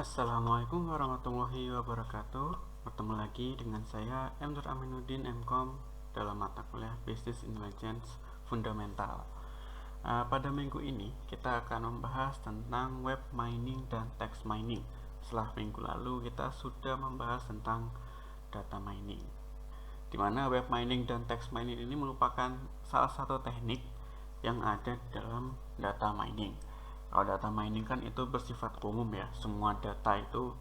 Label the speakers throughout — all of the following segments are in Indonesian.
Speaker 1: Assalamualaikum warahmatullahi wabarakatuh. Bertemu lagi dengan saya Emdur Aminuddin MKom dalam mata kuliah Business Intelligence Fundamental. Pada minggu ini kita akan membahas tentang web mining dan text mining. Setelah minggu lalu kita sudah membahas tentang data mining, di mana web mining dan text mining ini merupakan salah satu teknik yang ada dalam data mining. Kalau data mining kan itu bersifat umum ya, semua data itu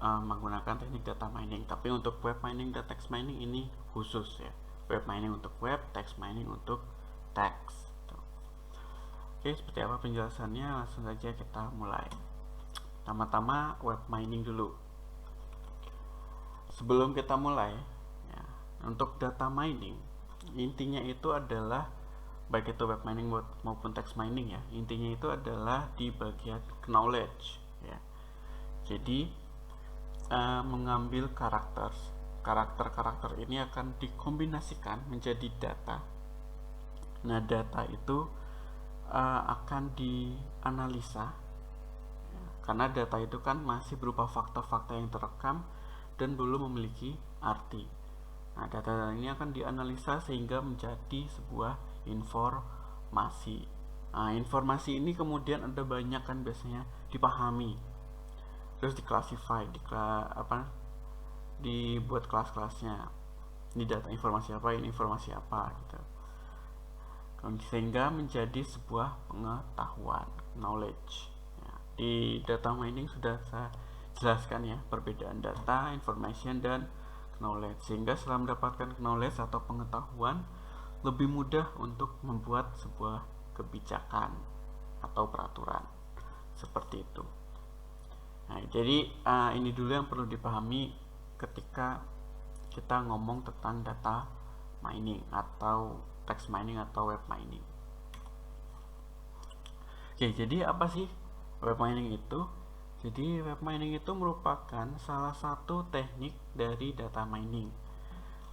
Speaker 1: menggunakan teknik data mining. Tapi untuk web mining dan text mining ini khusus ya. Web mining untuk web, text mining untuk teks. Oke, seperti apa penjelasannya? Langsung saja kita mulai. Pertama-tama web mining dulu. Sebelum kita mulai, ya, untuk data mining intinya itu adalah baik itu web mining maupun text mining ya, intinya itu adalah di bagian knowledge ya. Jadi mengambil karakter ini akan dikombinasikan menjadi data. Nah, data itu akan dianalisa ya, karena data itu kan masih berupa fakta-fakta yang terekam dan belum memiliki arti. Nah, data ini akan dianalisa sehingga menjadi sebuah informasi. Nah, informasi ini kemudian ada banyak kan biasanya dipahami, terus dibuat kelas-kelasnya. Ini data informasi apa, ini informasi apa gitu. Sehingga menjadi sebuah pengetahuan, knowledge. Ya, di data mining sudah saya jelaskan ya perbedaan data, information dan knowledge, sehingga setelah mendapatkan knowledge atau pengetahuan lebih mudah untuk membuat sebuah kebijakan atau peraturan seperti itu. Nah, jadi ini dulu yang perlu dipahami ketika kita ngomong tentang data mining atau text mining atau web mining. Oke, jadi apa sih web mining itu? Jadi web mining itu merupakan salah satu teknik dari data mining.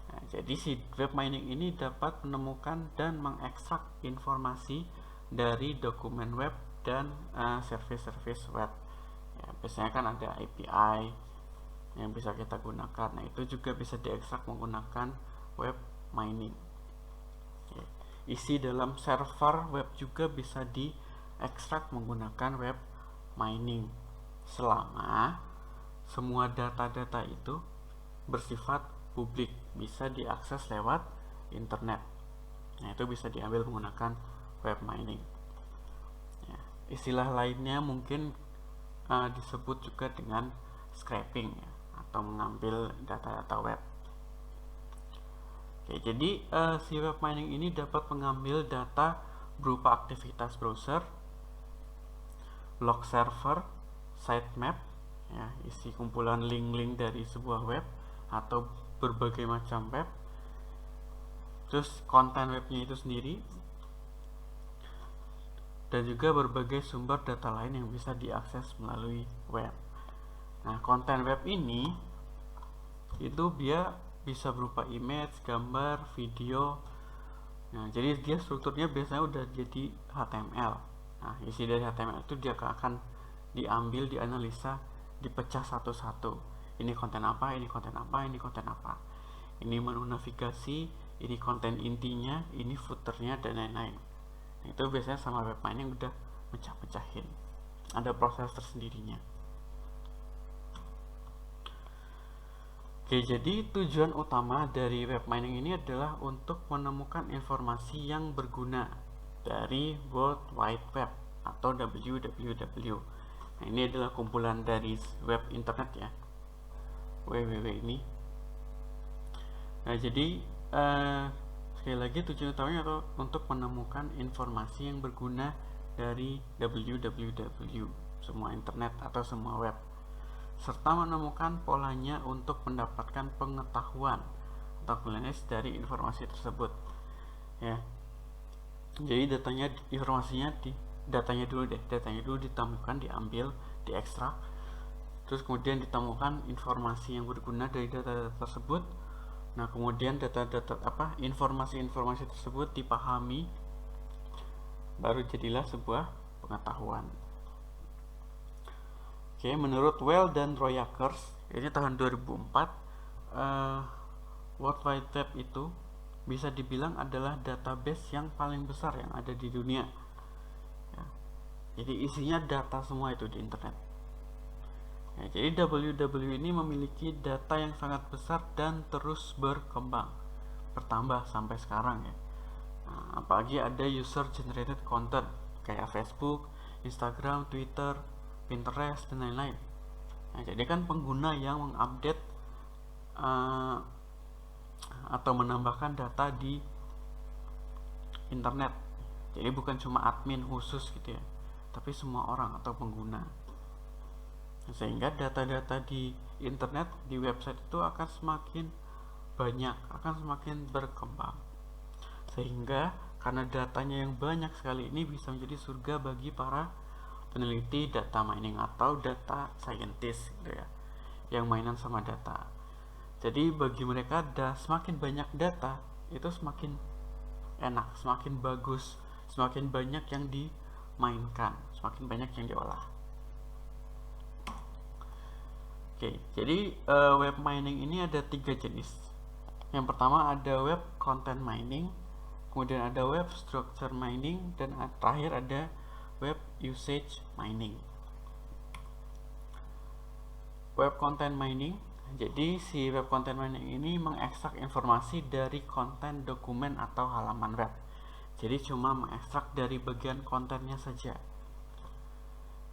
Speaker 1: Nah, jadi si web mining ini dapat menemukan dan mengekstrak informasi dari dokumen web dan service-service web. Ya, biasanya kan ada API yang bisa kita gunakan. Nah, itu juga bisa diekstrak menggunakan web mining. Ya, isi dalam server web juga bisa diekstrak menggunakan web mining, selama semua data-data itu bersifat publik, bisa diakses lewat internet. Nah, itu bisa diambil menggunakan web mining ya. Istilah lainnya mungkin disebut juga dengan scraping ya, atau mengambil data-data web. Oke, jadi si web mining ini dapat mengambil data berupa aktivitas browser, log server, sitemap ya, isi kumpulan link-link dari sebuah web atau berbagai macam web, terus konten webnya itu sendiri, dan juga berbagai sumber data lain yang bisa diakses melalui web. Nah, konten web ini itu dia bisa berupa image, gambar, video. Nah, jadi dia strukturnya biasanya udah jadi HTML. Nah, isi dari HTML itu dia akan diambil, dianalisa, dipecah satu-satu. Ini konten apa, ini konten apa, ini konten apa. Ini menu navigasi, ini konten intinya, ini footernya, dan lain-lain. Nah, itu biasanya sama web mining udah pecah-pecahin. Ada proses tersendirinya. Oke, jadi tujuan utama dari web mining ini adalah untuk menemukan informasi yang berguna dari World Wide Web atau WWW. Nah, ini adalah kumpulan dari web internet ya, www ini. Nah, jadi sekali lagi tujuan utamanya adalah untuk menemukan informasi yang berguna dari WWW, semua internet atau semua web, serta menemukan polanya untuk mendapatkan pengetahuan atau knowledge dari informasi tersebut ya. Jadi datanya dulu ditemukan, diambil, diekstrak, terus kemudian ditemukan informasi yang berguna dari data tersebut. Nah, kemudian informasi-informasi tersebut dipahami, baru jadilah sebuah pengetahuan. Oke, menurut Well dan Royakers, ini tahun 2004, World Wide Web itu bisa dibilang adalah database yang paling besar yang ada di dunia. Ya, jadi isinya data semua itu di internet. Ya, jadi www ini memiliki data yang sangat besar dan terus berkembang, bertambah sampai sekarang ya. Nah, apalagi ada user generated content kayak Facebook, Instagram, Twitter, Pinterest dan lain-lain. Nah, jadi kan pengguna yang mengupdate atau menambahkan data di internet. Jadi bukan cuma admin khusus gitu ya, tapi semua orang atau pengguna. Sehingga data-data di internet, di website itu akan semakin banyak, akan semakin berkembang. Sehingga karena datanya yang banyak sekali ini bisa menjadi surga bagi para peneliti data mining atau data scientist gitu ya, yang mainan sama data. Jadi bagi mereka semakin banyak data itu semakin enak, semakin bagus, semakin banyak yang dimainkan, semakin banyak yang diolah. Oke, jadi web mining ini ada 3 jenis. Yang pertama ada web content mining, kemudian ada web structure mining, dan terakhir ada web usage mining. Web content mining, jadi si web content mining ini mengekstrak informasi dari konten dokumen atau halaman web. Jadi cuma mengekstrak dari bagian kontennya saja.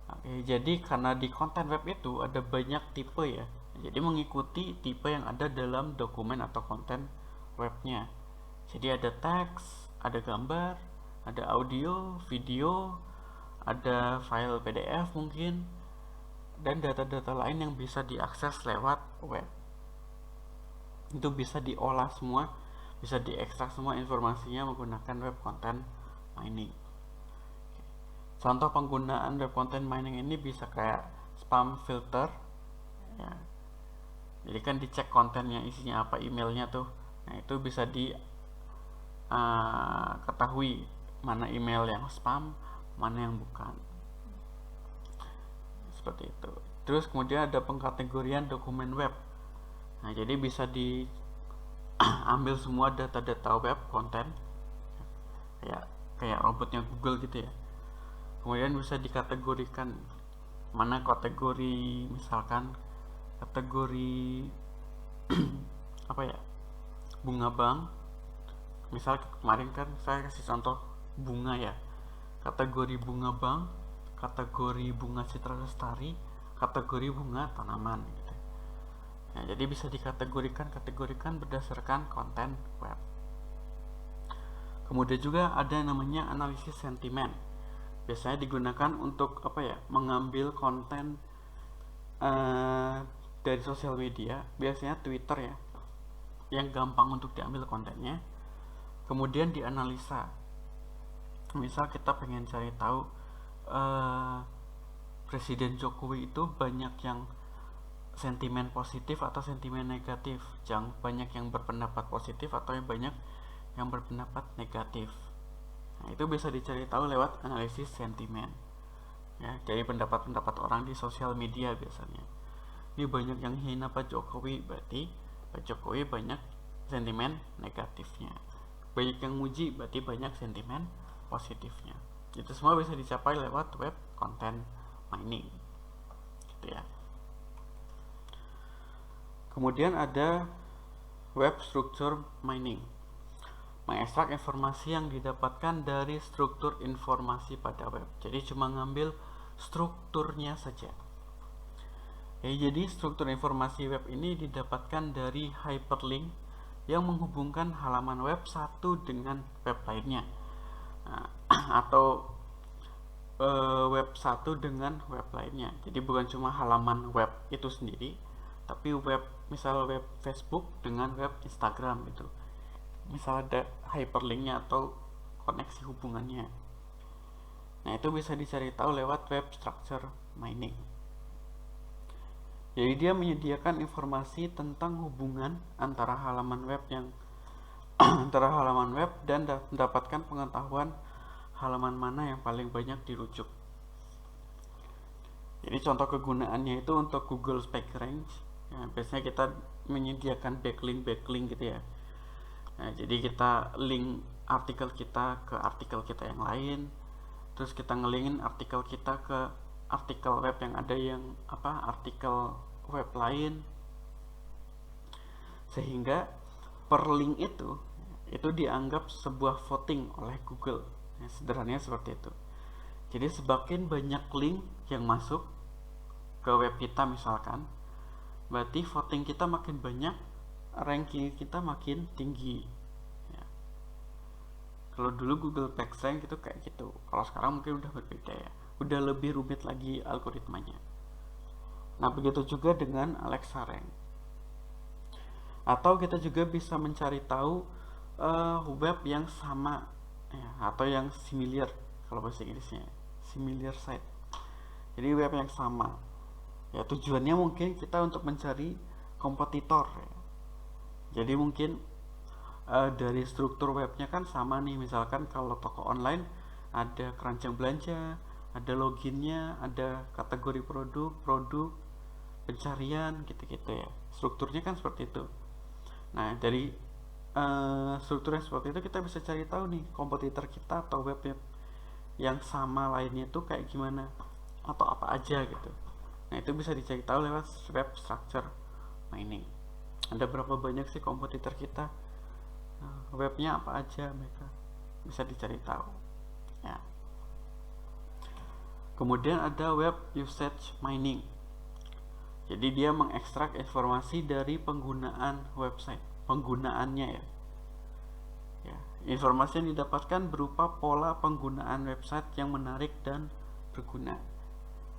Speaker 1: Oke, jadi karena di konten web itu ada banyak tipe ya, jadi mengikuti tipe yang ada dalam dokumen atau konten webnya. Jadi ada teks, ada gambar, ada audio, video, ada file PDF mungkin, dan data-data lain yang bisa diakses lewat web. Itu bisa diolah semua, bisa diekstrak semua informasinya menggunakan web content mining. Contoh penggunaan web content mining ini bisa kayak spam filter ya. Jadi kan dicek kontennya isinya apa, emailnya tuh. Nah, itu bisa ketahui mana email yang spam, mana yang bukan. Seperti itu. Terus kemudian ada pengkategorian dokumen web. Nah, jadi bisa diambil semua data-data web konten kayak robotnya Google gitu ya. Kemudian bisa dikategorikan, mana kategori, misalkan kategori apa ya, bunga bank. Misal kemarin kan saya kasih contoh bunga ya, kategori bunga bank, kategori bunga citra lestari, kategori bunga tanaman gitu. Nah, jadi bisa dikategorikan berdasarkan konten web. Kemudian juga ada yang namanya analisis sentimen. Biasanya digunakan untuk mengambil konten dari sosial media, biasanya Twitter ya, yang gampang untuk diambil kontennya, kemudian dianalisa. Misal kita pengen cari tahu Presiden Jokowi itu banyak yang sentimen positif atau sentimen negatif, banyak yang berpendapat positif atau yang banyak yang berpendapat negatif. Nah, itu bisa dicari tahu lewat analisis sentimen ya, dari pendapat-pendapat orang di sosial media. Biasanya ini banyak yang hina Pak Jokowi, berarti Pak Jokowi banyak sentimen negatifnya. Banyak yang muji, berarti banyak sentimen positifnya. Itu semua bisa dicapai lewat web content mining gitu ya. Kemudian ada web structure mining, mengekstrak informasi yang didapatkan dari struktur informasi pada web. Jadi cuma ngambil strukturnya saja. Jadi struktur informasi web ini didapatkan dari hyperlink yang menghubungkan halaman web satu dengan web lainnya, atau web satu dengan web lainnya. Jadi bukan cuma halaman web itu sendiri, tapi misal web Facebook dengan web Instagram gitu. Misal ada hyperlinknya atau koneksi hubungannya. Nah, itu bisa dicari tahu lewat web structure mining. Jadi dia menyediakan informasi tentang hubungan antara halaman web dan mendapatkan pengetahuan halaman mana yang paling banyak dirujuk. Jadi contoh kegunaannya itu untuk Google PageRank ya, biasanya kita menyediakan backlink gitu ya. Nah, jadi kita link artikel kita ke artikel kita yang lain, terus kita ngelinkin artikel kita ke artikel web yang ada yang artikel web lain, sehingga per link itu dianggap sebuah voting oleh Google ya, sederhananya seperti itu. Jadi semakin banyak link yang masuk ke web kita misalkan, berarti voting kita makin banyak, ranking kita makin tinggi ya. Kalau dulu Google PageRank itu kayak gitu, kalau sekarang mungkin udah berbeda ya, udah lebih rumit lagi algoritmanya. Nah begitu juga dengan Alexa Rank. Atau kita juga bisa mencari tahu web yang sama ya, atau yang similar kalau bahasa Inggrisnya, similar site. Jadi web yang sama ya, tujuannya mungkin kita untuk mencari kompetitor ya. Jadi mungkin dari struktur webnya kan sama nih, misalkan kalau toko online ada keranjang belanja, ada loginnya, ada kategori produk, pencarian gitu-gitu ya, strukturnya kan seperti itu. Nah dari strukturnya seperti itu kita bisa cari tahu nih kompetitor kita atau web yang sama lainnya itu kayak gimana atau apa aja gitu. Nah itu bisa dicari tahu lewat web structure mining. Ada berapa banyak sih kompetitor kita, webnya apa aja, mereka bisa dicari tahu ya. Kemudian ada web usage mining. Jadi dia mengekstrak informasi dari penggunaan website, penggunaannya ya. Informasi yang didapatkan berupa pola penggunaan website yang menarik dan berguna.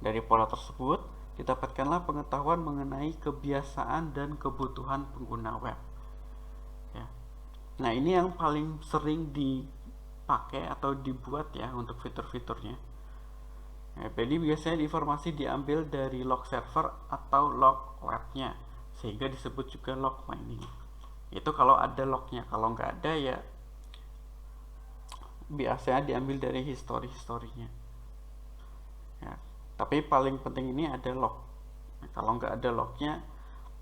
Speaker 1: Dari pola tersebut didapatkanlah pengetahuan mengenai kebiasaan dan kebutuhan pengguna web ya. Nah ini yang paling sering dipakai atau dibuat ya untuk fitur-fiturnya ya. Jadi biasanya informasi diambil dari log server atau log webnya, sehingga disebut juga log mining. Itu kalau ada lognya, kalau nggak ada ya biasanya diambil dari historinya ya. Tapi paling penting ini ada log. Nah, kalau nggak ada lognya,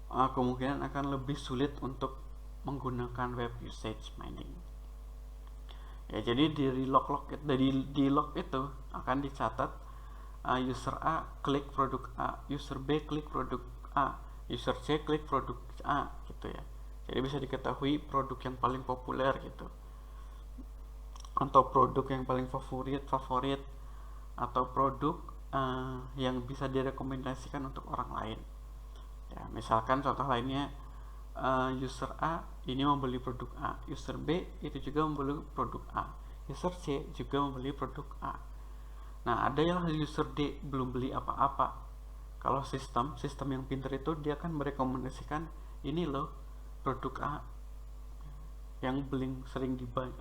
Speaker 1: kemungkinan akan lebih sulit untuk menggunakan web usage mining ya. Jadi di log itu akan dicatat user A klik produk A, user B klik produk A, user C klik produk A gitu ya. Jadi bisa diketahui produk yang paling populer gitu, atau produk yang paling favorit atau produk yang bisa direkomendasikan untuk orang lain ya. Misalkan contoh lainnya, user A ini membeli produk A, user B itu juga membeli produk A, user C juga membeli produk A. Nah ada yang user D belum beli apa-apa. Kalau sistem yang pintar itu dia akan merekomendasikan ini loh produk A yang sering dibeli,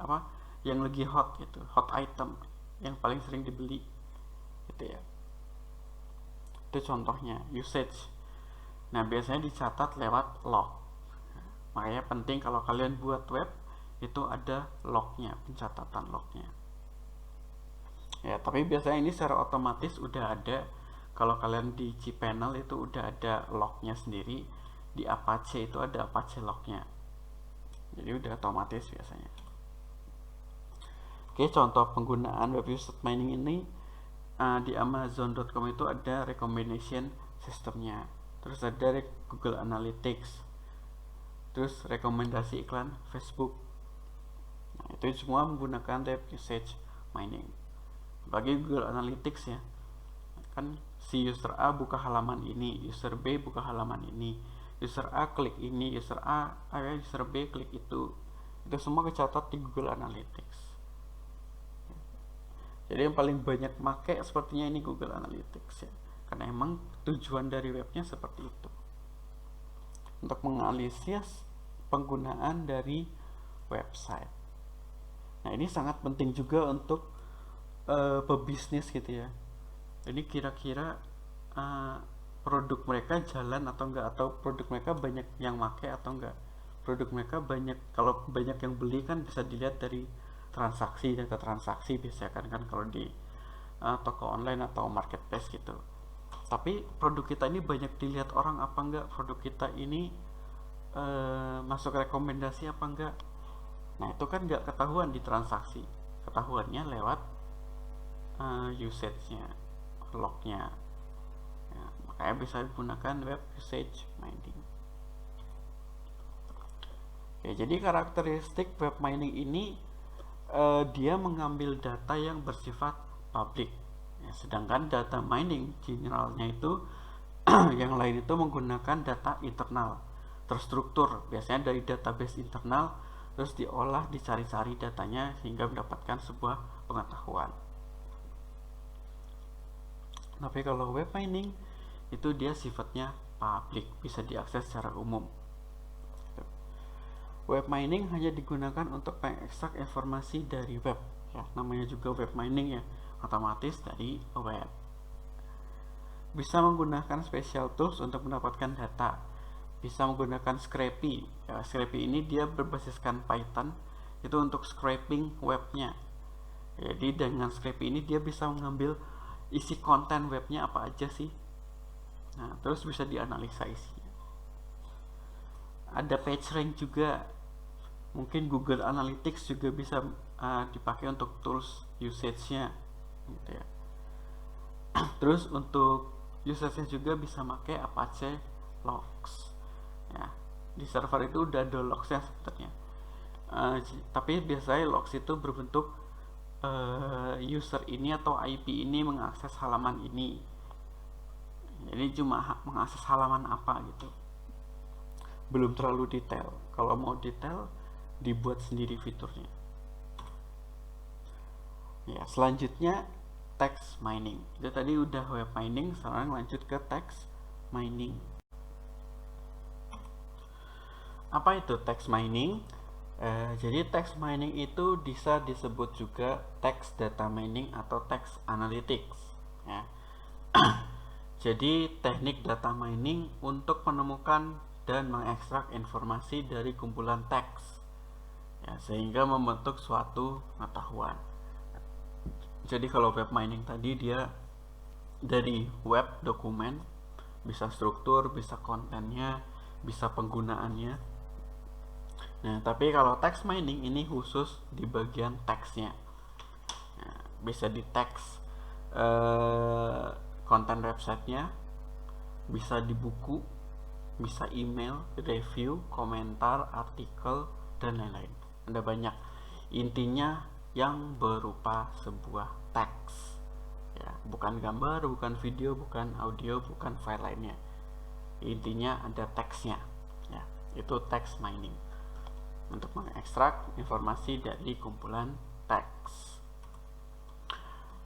Speaker 1: yang lagi hot gitu, hot item yang paling sering dibeli gitu ya. Itu contohnya usage. Nah biasanya dicatat lewat log. Makanya penting kalau kalian buat web itu ada lognya, pencatatan lognya ya. Tapi biasanya ini secara otomatis udah ada. Kalau kalian di cPanel itu udah ada lognya sendiri. Di Apache itu ada Apache lognya, jadi udah otomatis biasanya. Oke, contoh penggunaan web usage mining ini di Amazon.com itu ada recommendation sistemnya, terus ada Google Analytics, terus rekomendasi iklan Facebook. Nah, itu semua menggunakan web usage mining. Bagi Google Analytics ya, kan si user A buka halaman ini, user B buka halaman ini, user A klik ini, user B klik itu semua kecatat di Google Analytics. Jadi yang paling banyak make sepertinya ini Google Analytics ya, karena emang tujuan dari webnya seperti itu, untuk menganalisis penggunaan dari website. Nah ini sangat penting juga untuk pebisnis gitu ya. Jadi kira-kira produk mereka jalan atau enggak, atau produk mereka banyak yang make atau enggak. Produk mereka banyak, kalau banyak yang beli kan bisa dilihat dari data transaksi biasanya kan kalau di toko online atau marketplace gitu. tapi produk kita ini banyak dilihat orang apa enggak, produk kita ini masuk rekomendasi apa enggak. Nah itu kan nggak ketahuan di transaksi, ketahuannya lewat usage-nya, log-nya. Ya, makanya bisa digunakan web usage mining. Ya, jadi karakteristik web mining ini dia mengambil data yang bersifat publik. Ya, sedangkan data mining generalnya itu yang lain itu menggunakan data internal terstruktur, biasanya dari database internal, terus diolah, dicari-cari datanya sehingga mendapatkan sebuah pengetahuan. Tapi kalau web mining itu dia sifatnya publik, bisa diakses secara umum. Web mining hanya digunakan untuk mengekstrak informasi dari web, ya, namanya juga web mining ya, otomatis dari web. Bisa menggunakan special tools untuk mendapatkan data, bisa menggunakan Scrapy. Ya, Scrapy ini dia berbasiskan Python, itu untuk scraping webnya. Jadi dengan Scrapy ini dia bisa mengambil isi konten webnya apa aja sih. Nah, terus bisa dianalisa isinya. Ada PageRank juga. Mungkin Google Analytics juga bisa dipakai untuk tools usage-nya gitu ya. Terus untuk usage-nya juga bisa pakai Apache Logs. Ya, di server itu udah ada logs-nya sebenarnya. Tapi biasanya logs itu berbentuk user ini atau IP ini mengakses halaman ini. Jadi cuma mengakses halaman apa gitu. Belum terlalu detail. Kalau mau detail dibuat sendiri fiturnya. Ya, selanjutnya text mining. Itu tadi udah web mining, sekarang lanjut ke text mining. Apa itu text mining? Jadi text mining itu bisa disebut juga text data mining atau text analytics. Ya. Jadi teknik data mining untuk menemukan dan mengekstrak informasi dari kumpulan teks, ya, sehingga membentuk suatu pengetahuan. Jadi kalau web mining tadi dia dari web dokumen, bisa struktur, bisa kontennya, bisa penggunaannya. Nah, tapi kalau text mining ini khusus di bagian teksnya. Nah, bisa di teks konten websitenya, bisa di buku, bisa email, review, komentar, artikel, dan lain-lain. Ada banyak. Intinya yang berupa sebuah teks, ya, bukan gambar, bukan video, bukan audio, bukan file lainnya. Intinya ada teksnya, ya, itu text mining untuk mengekstrak informasi dari kumpulan teks.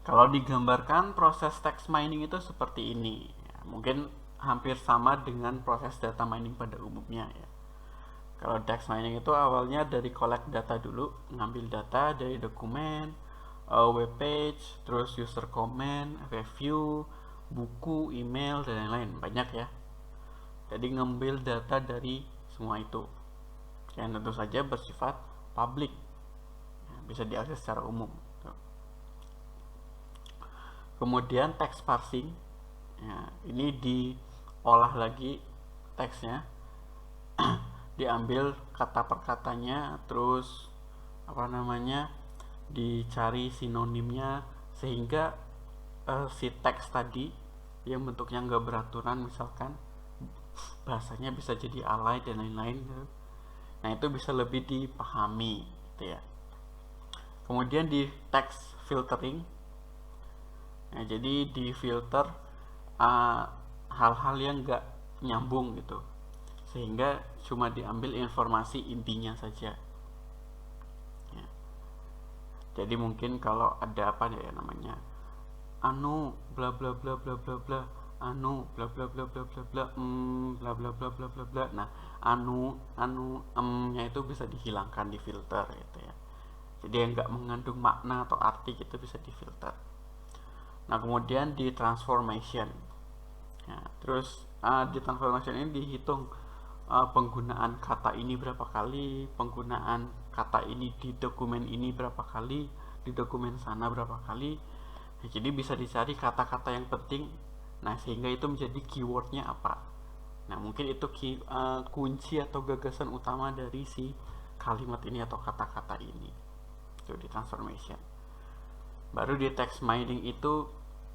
Speaker 1: Kalau digambarkan proses text mining itu seperti ini, ya, mungkin hampir sama dengan proses data mining pada umumnya ya. Kalau text mining itu awalnya dari collect data dulu, ngambil data dari dokumen, web page, terus user comment, review, buku, email, dan lain-lain, banyak ya. Jadi ngambil data dari semua itu, yang tentu saja bersifat public, ya, bisa diakses secara umum. Kemudian text parsing, ya, ini diolah lagi teksnya, diambil kata per katanya, terus dicari sinonimnya, sehingga si teks tadi yang bentuknya nggak beraturan, misalkan bahasanya bisa jadi alay dan lain-lain gitu. Nah itu bisa lebih dipahami gitu ya. Kemudian di text filtering, nah, jadi di filter hal-hal yang nggak nyambung gitu, sehingga cuma diambil informasi intinya saja ya. Jadi mungkin kalau ada apa ya namanya bla bla bla bla bla bla bla bla bla bla bla bla bla bla bla bla bla bla, nah nya itu bisa dihilangkan di filter gitu ya. Jadi yang nggak mengandung makna atau arti itu bisa difilter. Nah kemudian di transformation, ya, terus di transformation ini dihitung penggunaan kata ini berapa kali, penggunaan kata ini di dokumen ini berapa kali, di dokumen sana berapa kali. Nah, jadi bisa dicari kata-kata yang penting, Nah, sehingga itu menjadi keywordnya apa. Nah, mungkin itu kunci atau gagasan utama dari si kalimat ini atau kata-kata ini. Itu di transformation. Baru di text mining itu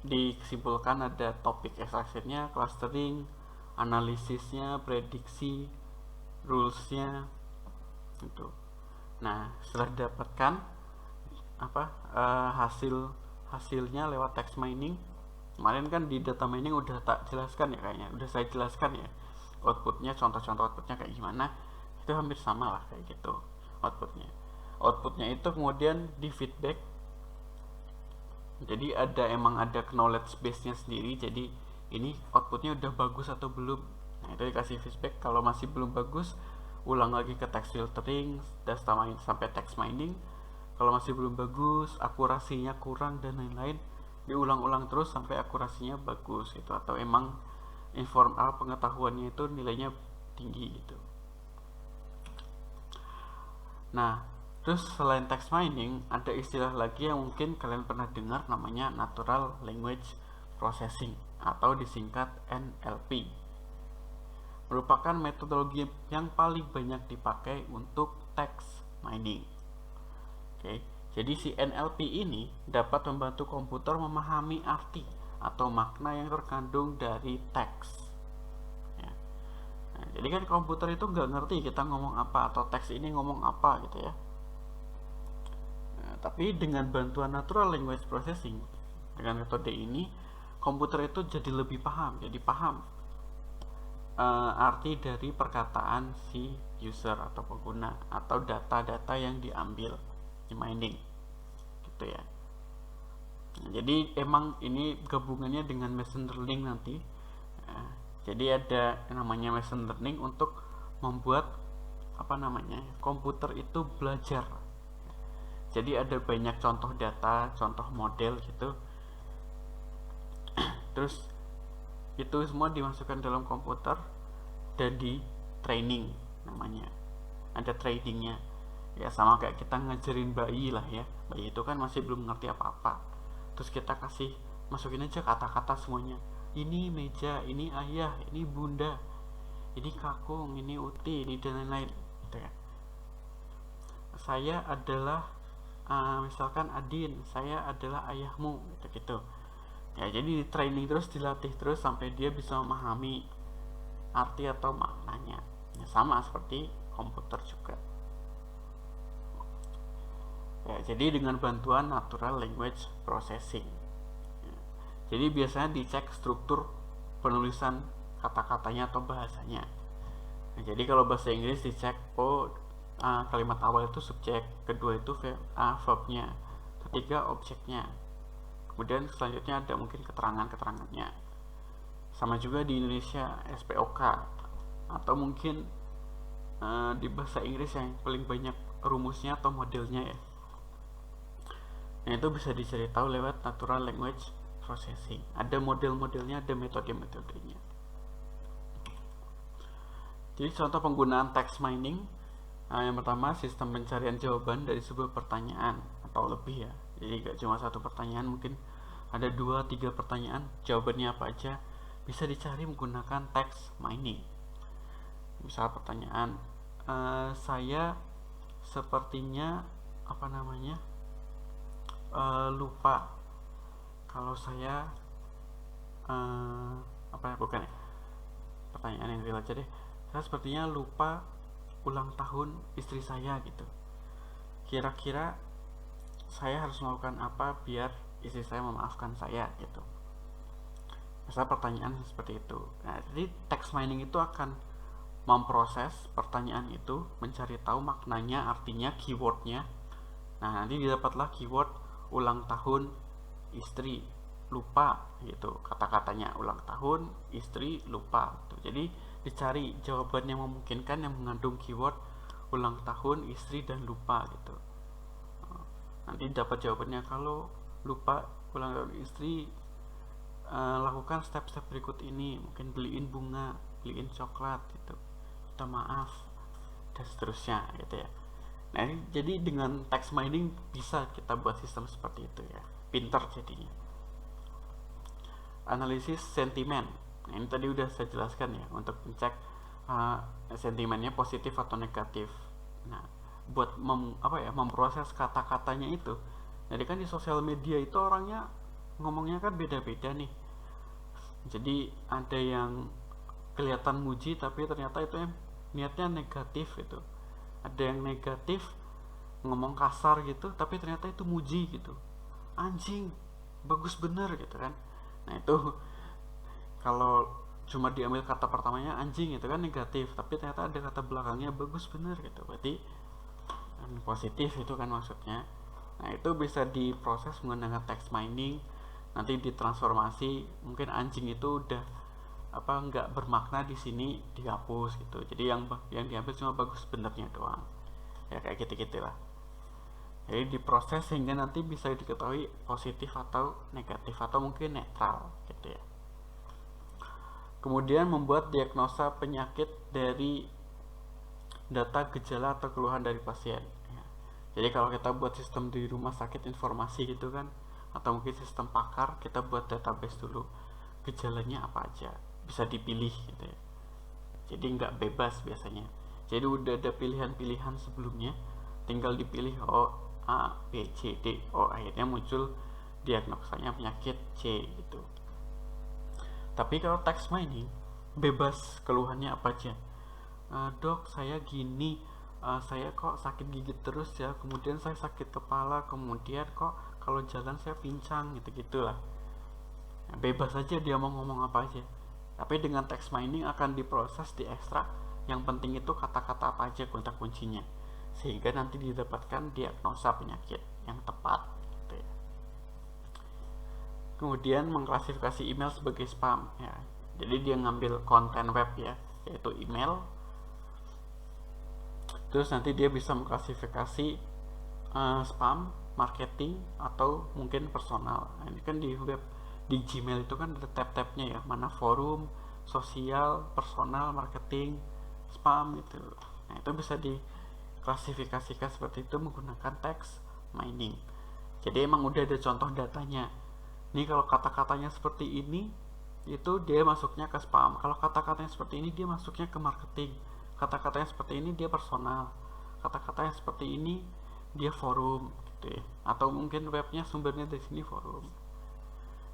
Speaker 1: disimpulkan ada topik extraction-nya, clustering, analisisnya, prediksi, rules-nya gitu. Nah, setelah didapatkan hasilnya lewat text mining, kemarin kan di data mining udah tak jelaskan ya, kayaknya udah saya jelaskan ya outputnya, contoh-contoh outputnya kayak gimana. Itu hampir sama lah kayak gitu outputnya itu kemudian di feedback. Jadi emang ada knowledge base nya sendiri, jadi ini outputnya udah bagus atau belum. Nah, itu dikasih feedback. Kalau masih belum bagus, ulang lagi ke text filtering sampai text mining. Kalau masih belum bagus, akurasinya kurang dan lain-lain, diulang-ulang terus sampai akurasinya bagus gitu, atau emang pengetahuannya itu nilainya tinggi gitu. Nah, terus selain text mining, ada istilah lagi yang mungkin kalian pernah dengar, namanya natural language processing atau disingkat NLP. Merupakan metodologi yang paling banyak dipakai untuk text mining. Oke, jadi si NLP ini dapat membantu komputer memahami arti atau makna yang terkandung dari teks. Ya. Nah, jadi kan komputer itu nggak ngerti kita ngomong apa atau teks ini ngomong apa gitu ya. Nah, tapi dengan bantuan natural language processing, dengan metode ini, komputer itu jadi lebih paham, arti dari perkataan si user atau pengguna atau data-data yang diambil di mining gitu ya. Nah, jadi emang ini gabungannya dengan machine learning nanti. Nah, jadi ada namanya machine learning untuk membuat komputer itu belajar. Jadi ada banyak contoh data, contoh model gitu. Terus itu semua dimasukkan dalam komputer dan di training namanya. Ada trainingnya. Ya sama kayak kita ngajarin bayi lah ya. Bayi itu kan masih belum ngerti apa-apa. Terus kita masukin aja kata-kata semuanya. Ini meja, ini ayah, ini bunda, ini kakung, ini uti, ini dan lain-lain gitu ya. Saya adalah misalkan Adin, saya adalah ayahmu gitu. Ya, jadi training terus, dilatih terus sampai dia bisa memahami arti atau maknanya. Ya, sama seperti komputer juga. Ya, jadi dengan bantuan natural language processing. Ya, jadi biasanya dicek struktur penulisan kata-katanya atau bahasanya. Nah, jadi kalau bahasa Inggris dicek kalimat awal itu subjek, kedua itu verbnya, ketiga objeknya, kemudian selanjutnya ada mungkin keterangannya. Sama juga di Indonesia SPOK, atau mungkin di bahasa Inggris yang paling banyak rumusnya atau modelnya ya. Nah, itu bisa dicari tahu lewat natural language processing. Ada model-modelnya, ada metode-metodenya. Jadi contoh penggunaan text mining, yang pertama sistem pencarian jawaban dari sebuah pertanyaan atau lebih ya. Jadi gak cuma satu pertanyaan, mungkin ada 2-3 pertanyaan, jawabannya apa aja bisa dicari menggunakan text mining. Misal pertanyaan, saya sepertinya lupa kalau saya pertanyaan yang real aja deh. Saya sepertinya lupa ulang tahun istri saya gitu. Kira-kira saya harus melakukan apa biar istri saya memaafkan saya gitu. Misal pertanyaan seperti itu. Nah, jadi text mining itu akan memproses pertanyaan itu, mencari tahu maknanya, artinya, keywordnya. Nah, nanti didapatlah keyword ulang tahun istri lupa gitu, kata-katanya ulang tahun istri lupa gitu. Jadi dicari jawaban yang memungkinkan yang mengandung keyword ulang tahun istri dan lupa gitu. Nanti dapat jawabannya, kalau lupa ulang tahun istri, lakukan step-step berikut ini, mungkin beliin bunga, beliin coklat gitu, minta maaf dan seterusnya gitu ya. Nah, jadi dengan text mining bisa kita buat sistem seperti itu ya, pintar jadinya. analisis sentimen. Nah, ini tadi udah saya jelaskan ya, untuk mencek sentimennya positif atau negatif. Nah, buat memproses kata-katanya itu. Jadi kan di sosial media itu orangnya ngomongnya kan beda-beda nih. Jadi ada yang kelihatan muji tapi ternyata itu niatnya negatif itu. Ada yang negatif ngomong kasar gitu tapi ternyata itu muji gitu. Anjing, bagus bener gitu kan. Nah, itu kalau cuma diambil kata pertamanya anjing itu kan negatif, tapi ternyata ada kata belakangnya bagus bener gitu, berarti positif itu kan maksudnya. Nah, itu bisa diproses menggunakan text mining, nanti ditransformasi. Mungkin anjing itu udah nggak bermakna di sini, dihapus gitu, jadi yang diambil cuma bagus benernya doang ya, kayak gitu lah. Jadi diproses sehingga nanti bisa diketahui positif atau negatif atau mungkin netral gitu ya. Kemudian membuat diagnosa penyakit dari data gejala atau keluhan dari pasien. Jadi kalau kita buat sistem di rumah sakit informasi gitu kan, atau mungkin sistem pakar, kita buat database dulu gejalanya apa aja, bisa dipilih gitu ya. Jadi nggak bebas biasanya. Jadi udah ada pilihan-pilihan sebelumnya, tinggal dipilih A, B, C, D. Akhirnya muncul diagnosanya penyakit C gitu. Tapi kalau text mining bebas keluhannya apa aja. Dok, saya gini, saya kok sakit gigi terus ya, kemudian saya sakit kepala, kemudian kok kalau jalan saya pincang gitu-gitulah. Bebas aja dia mau ngomong apa aja. Tapi dengan text mining akan diproses, diekstrak. Yang penting itu kata-kata apa aja kunci kuncinya, sehingga nanti didapatkan diagnosa penyakit yang tepat gitu ya. Kemudian mengklasifikasi email sebagai spam ya. Jadi dia ngambil konten web ya, yaitu email. Terus nanti dia bisa mengklasifikasi spam, marketing, atau mungkin personal. Nah, ini kan di web, di Gmail itu kan ada tab-tabnya ya, mana forum, sosial, personal, marketing, spam gitu. Nah, itu bisa diklasifikasikan seperti itu menggunakan text mining. Jadi emang udah ada contoh datanya. Nih kalau kata-katanya seperti ini, itu dia masuknya ke spam. Kalau kata-katanya seperti ini, dia masuknya ke marketing. Kata-katanya seperti ini, dia personal. Kata-katanya seperti ini, dia forum gitu ya. Atau mungkin webnya sumbernya dari sini forum.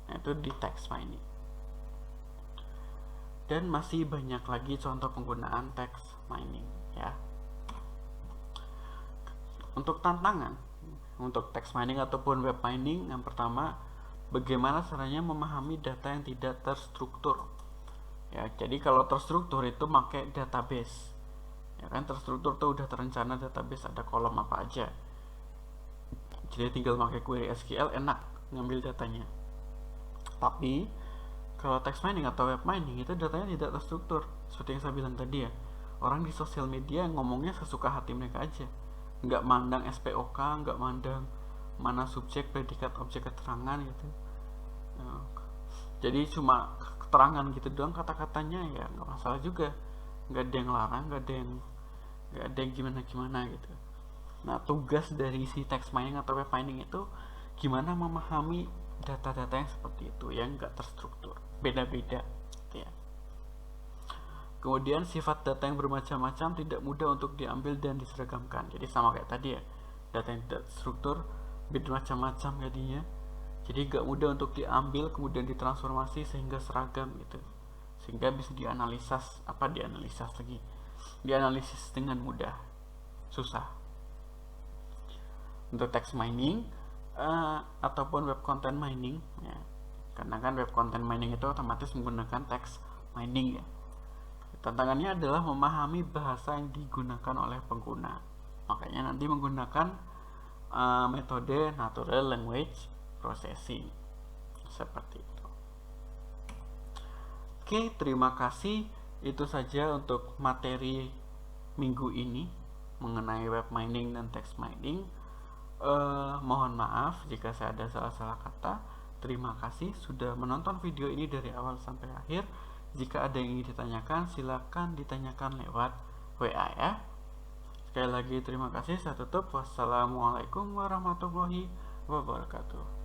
Speaker 1: Nah, itu di text mining. Dan masih banyak lagi contoh penggunaan text mining ya. Untuk tantangan untuk text mining ataupun web mining, yang pertama, bagaimana caranya memahami data yang tidak terstruktur ya. Jadi kalau terstruktur itu pakai database ya kan, terstruktur tuh udah terencana database, ada kolom apa aja, jadi tinggal pakai query SQL, enak ngambil datanya. Tapi kalau text mining atau web mining itu datanya tidak terstruktur, seperti yang saya bilang tadi ya. Orang di sosial media ngomongnya sesuka hati mereka aja, nggak mandang SPOK, nggak mandang mana subjek, predikat, objek, keterangan gitu. Jadi cuma keterangan gitu doang, kata-katanya ya nggak masalah juga, nggak ada yang larang, nggak ada yang gimana gitu. Nah, tugas dari si text mining atau web mining itu gimana memahami data-data yang seperti itu yang nggak terstruktur, beda-beda gitu ya. Kemudian sifat data yang bermacam-macam tidak mudah untuk diambil dan diseragamkan. Jadi sama kayak tadi ya, data yang tidak terstruktur bermacam-macam jadinya, jadi nggak mudah untuk diambil kemudian ditransformasi sehingga seragam gitu, sehingga bisa dianalisis dengan mudah, susah. Untuk text mining ataupun web content mining ya, karena kan web content mining itu otomatis menggunakan text mining ya. Tantangannya adalah memahami bahasa yang digunakan oleh pengguna, makanya nanti menggunakan metode natural language processing seperti itu. Oke, terima kasih. Itu saja untuk materi minggu ini mengenai web mining dan text mining. Mohon maaf jika saya ada salah-salah kata. Terima kasih sudah menonton video ini dari awal sampai akhir. Jika ada yang ingin ditanyakan, silakan ditanyakan lewat WA ya. Sekali lagi terima kasih, saya tutup. Wassalamualaikum warahmatullahi wabarakatuh.